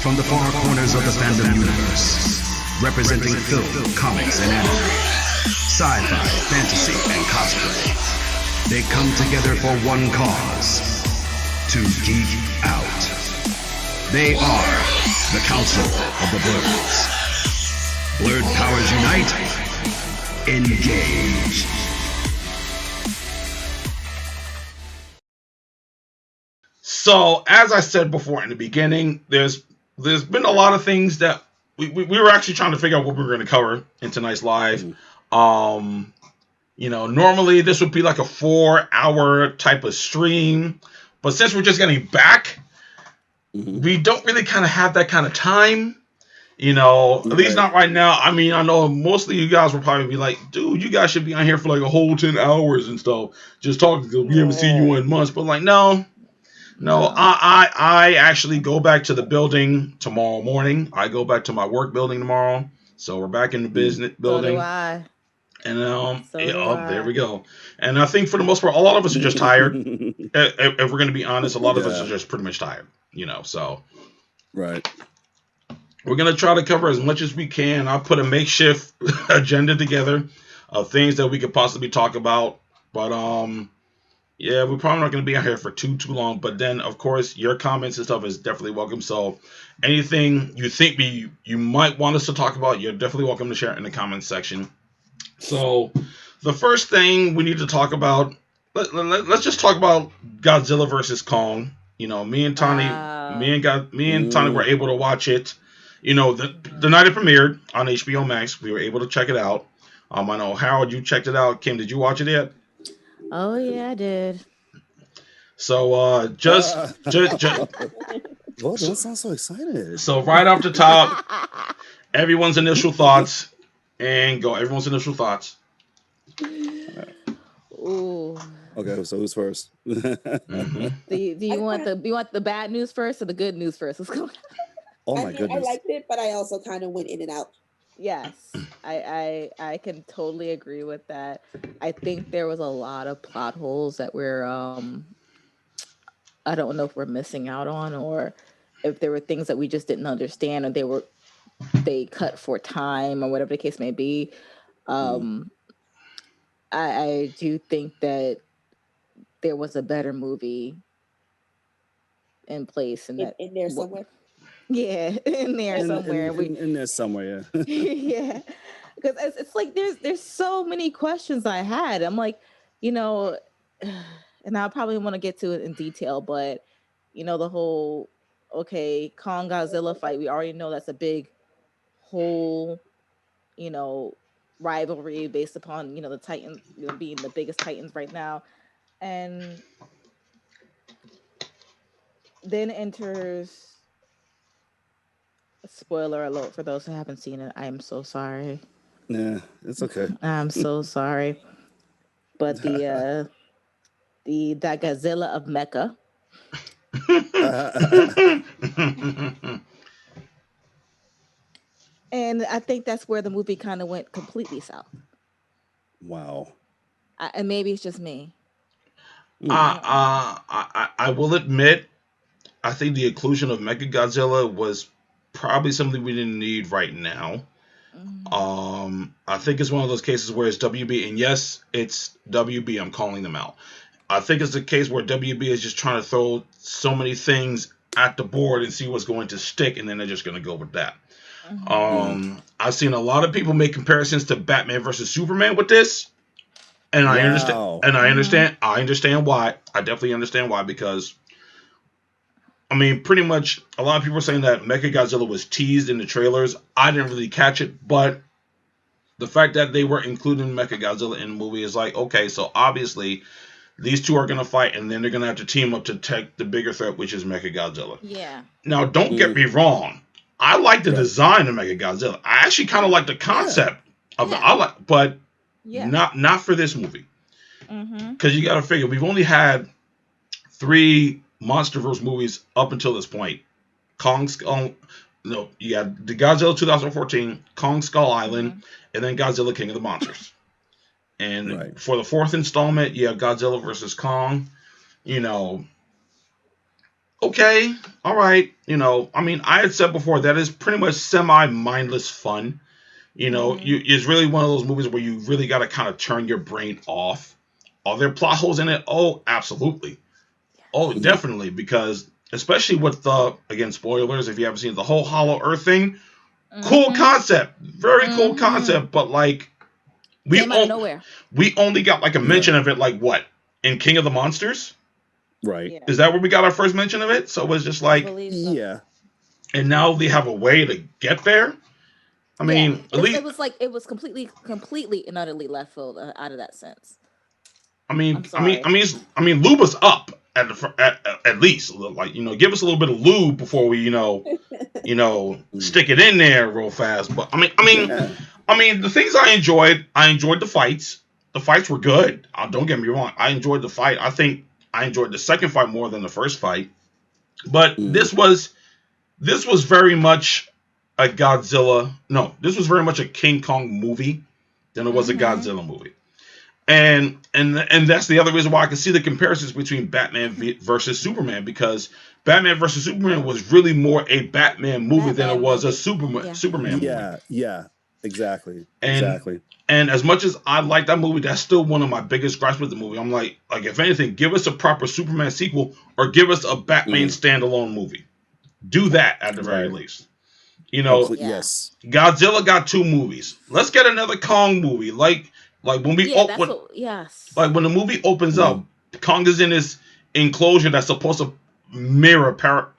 From the far corners of the fandom universe, representing film, comics, and anime, sci-fi, fantasy, and cosplay, they come together for one cause: to geek out. They are the Council of the Blerds. Blerd powers unite. Engage. So, as I said before in the beginning, there's been a lot of things that we were actually trying to figure out what we were going to cover in tonight's live. Normally this would be like a 4-hour type of stream, but since we're just getting back, we don't really kind of have that kind of time. At least not right now. I mean, I know mostly you guys will probably be like, dude, you guys should be on here for like a whole 10 hours and stuff, just talking, because we haven't seen you in months. But like, no, I actually go back to the building tomorrow morning. I go back to my work building tomorrow. So we're back in the business building. So do I. And there we go. And I think for the most part, a lot of us are just tired. If we're going to be honest, a lot of us are just pretty much tired, so. Right. We're going to try to cover as much as we can. I'll put a makeshift agenda together of things that we could possibly talk about. But, yeah, we're probably not going to be out here for too long. But then, of course, your comments and stuff is definitely welcome. So anything you think you might want us to talk about, you're definitely welcome to share it in the comments section. So the first thing we need to talk about, let's just talk about Godzilla versus Kong. Me and Tani were able to watch it. The night it premiered on HBO Max, we were able to check it out. I know, Harold, you checked it out. Kim, did you watch it yet? Oh yeah, I did. So Well, don't sound so excited. So right off the top, everyone's initial thoughts, and go. Everyone's initial thoughts. Ooh. Okay, so who's first? Do you want the bad news first or the good news first? Let's go. Oh my goodness. I liked it, but I also kind of went in and out. Yes, I can totally agree with that. I think there was a lot of plot holes that we're I don't know if we're missing out on, or if there were things that we just didn't understand, or they cut for time, or whatever the case may be. I do think that there was a better movie in place, in there somewhere. Yeah, in there somewhere. In there somewhere, yeah. Yeah, because it's like there's so many questions I had. I'm like, and I probably want to get to it in detail, but the whole Kong Godzilla fight, we already know that's a big whole, rivalry based upon the Titans being the biggest Titans right now, and then enters. Spoiler alert for those who haven't seen it. I am so sorry. Yeah, it's okay. I'm so sorry. But that Godzilla of Mecha. And I think that's where the movie kind of went completely south. Wow. And maybe it's just me. I will admit, I think the inclusion of Mechagodzilla was probably something we didn't need right now. I think it's one of those cases where it's WB, and yes, it's WB. I'm calling them out. I think it's the case where WB is just trying to throw so many things at the board and see what's going to stick, and then they're just going to go with that. I've seen a lot of people make comparisons to Batman versus Superman with this, and I understand. And I understand. I understand why. I definitely understand why, because I mean, pretty much a lot of people are saying that Mechagodzilla was teased in the trailers. I didn't really catch it, but the fact that they were including Mechagodzilla in the movie is like, okay, so obviously these two are going to fight, and then they're going to have to team up to take the bigger threat, which is Mechagodzilla. Yeah. Now, don't get me wrong. I like the design of Mechagodzilla. I actually kind of like the concept of but not for this movie. Because you got to figure, we've only had 3 MonsterVerse movies up until this point. You got the Godzilla 2014, Kong Skull Island, and then Godzilla King of the Monsters. And for the 4th installment, you have Godzilla versus Kong. okay, all right. I mean, I had said before that is pretty much semi-mindless fun. It's really one of those movies where you really got to kind of turn your brain off. Are there plot holes in it? Oh, absolutely. Oh, definitely. Because especially with again, spoilers, if you haven't seen the whole Hollow Earth thing, cool concept. Very cool concept. But like, came out of nowhere. We only got like a mention of it, like what? In King of the Monsters? Right. Yeah. Is that where we got our first mention of it? So it was just like, so. Yeah. And now they have a way to get there. I mean, at least it was completely and utterly left field out of that sense. I mean, lube us up at least, like give us a little bit of lube before we stick it in there real fast. But I mean, the things I enjoyed the fights. The fights were good. Don't get me wrong. I enjoyed the fight. I think I enjoyed the second fight more than the first fight. But this was very much a Godzilla. No, this was very much a King Kong movie than it was a Godzilla movie. And that's the other reason why I can see the comparisons between Batman versus Superman, because Batman versus Superman was really more a Batman movie than it was a Superman movie. Yeah, exactly. And as much as I like that movie, that's still one of my biggest gripes with the movie. I'm like if anything, give us a proper Superman sequel or give us a Batman standalone movie. Do that at the very least. Yes. Godzilla got 2 movies. Let's get another Kong movie. Like when we like when the movie opens up, Kong is in this enclosure that's supposed to mirror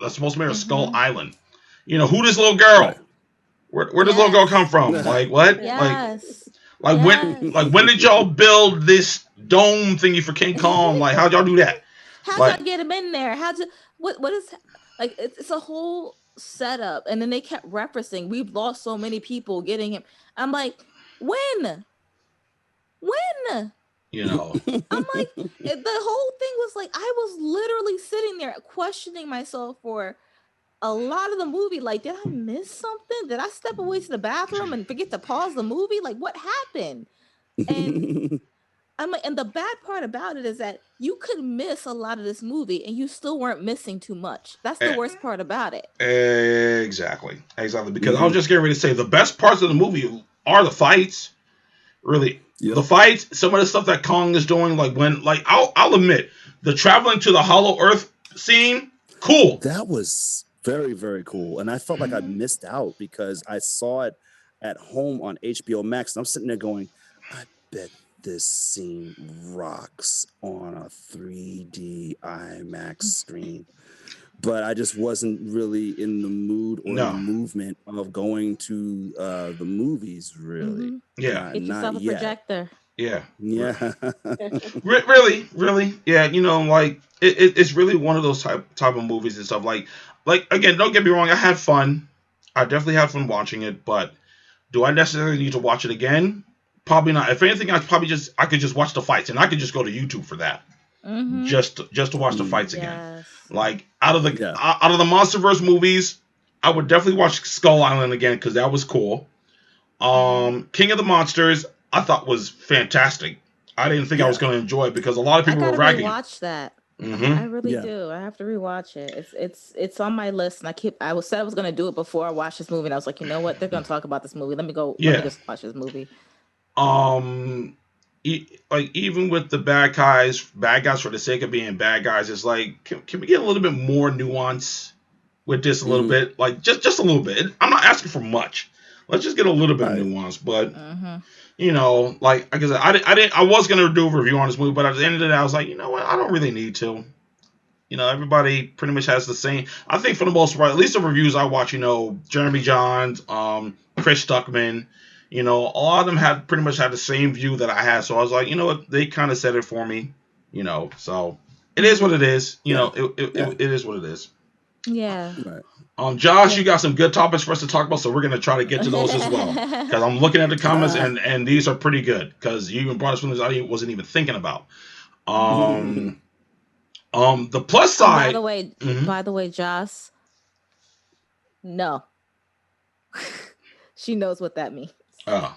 Skull Island. Who this little girl? Right. Where does little girl come from? Like what? Yes. When did y'all build this dome thingy for King Kong? Like how'd y'all do that? How'd y'all get him in there? What is like? It's a whole setup, and then they kept referencing we've lost so many people getting him. I'm like, when? I'm like, the whole thing was like, I was literally sitting there questioning myself for a lot of the movie. Like, did I miss something? Did I step away to the bathroom and forget to pause the movie? Like, what happened? And I'm like, and the bad part about it is that you could miss a lot of this movie and you still weren't missing too much. That's the worst part about it. Exactly. Because I was just getting ready to say the best parts of the movie are the fights. Really, the fights, some of the stuff that Kong is doing, I'll admit, the traveling to the Hollow Earth scene, cool. That was very, very cool. And I felt like I missed out because I saw it at home on HBO Max. And I'm sitting there going, I bet this scene rocks on a 3D IMAX screen. But I just wasn't really in the mood or the movement of going to the movies, really. Yeah. Get yourself a projector. Yeah. Yeah. really. Yeah, it's really one of those type of movies and stuff. Like again, don't get me wrong, I had fun. I definitely had fun watching it, but do I necessarily need to watch it again? Probably not. If anything, I could just watch the fights, and I could just go to YouTube for that. Just to watch the fights again. Like out of the MonsterVerse movies, I would definitely watch Skull Island again because that was cool. King of the Monsters, I thought was fantastic. I didn't think I was going to enjoy it because a lot of people were ragging. Watch that. I really do. I have to rewatch it. It's on my list, and I said I was going to do it before I watched this movie, and I was like, you know what? They're going to talk about this movie. Let me just watch this movie. Even with the bad guys for the sake of being bad guys, it's like, can we get a little bit more nuance with this a little bit? Like just a little bit. I'm not asking for much. Let's just get a little bit of nuance. But like I said, I was gonna do a review on this movie, but at the end of the day, I was like, you know what? I don't really need to. Everybody pretty much has the same. I think for the most part, at least the reviews I watch, Jeremy Johns, Chris Stuckman. A lot of them had pretty much had the same view that I had. So I was like, you know what? They kind of said it for me, so it is what it is. It is what it is. Yeah. Right. Josh, you got some good topics for us to talk about, so we're going to try to get to those as well. Because I'm looking at the comments and these are pretty good because you even brought us one I wasn't even thinking about. The plus side. By the way, Josh, no. She knows what that means. Oh.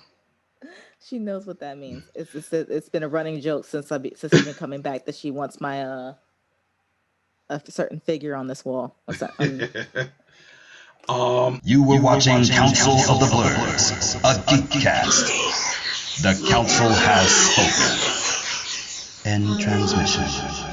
She knows what that means. It's been a running joke since we've been coming back that she wants my a certain figure on this wall. What's that? You were watching Council of the Blerds, a Geekcast. The Council has spoken. End transmission.